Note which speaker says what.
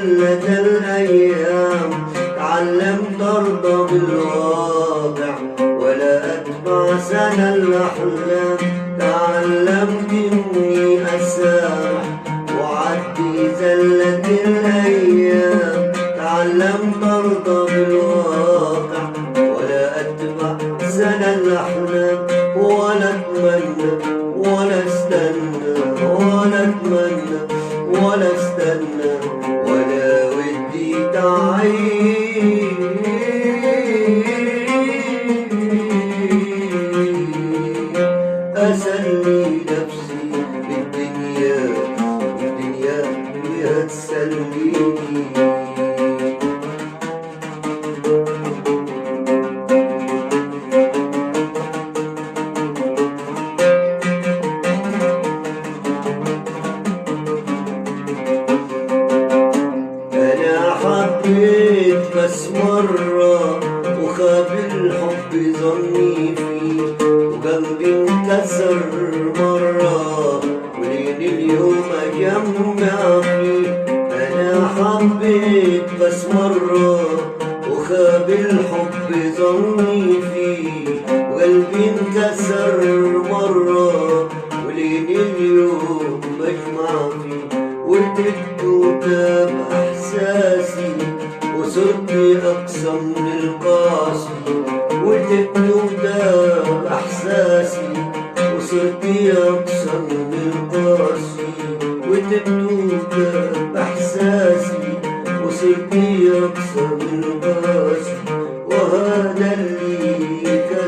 Speaker 1: زلة الأيام، تعلمت أرضى بالواقع ولا أتبع سنى الأحلام، تعلمت إني أسامح وأعدي زلة الأيام، تعلمت أرضى بالواقع ولا أتبع سنى الأحلام، ولا أتمنى ولا استنى ولا أتمنى ولا استنى ولا ودي تعيش أسلي نفسي بالدنيا والدنيا هي تسليني. حبيت بس مرة وخاب الحب ظني فيه، وقلبي انكسر مرة ولين اليوم أجمع فيه. أنا حبيت بس مرة وخاب الحب ظني فيه،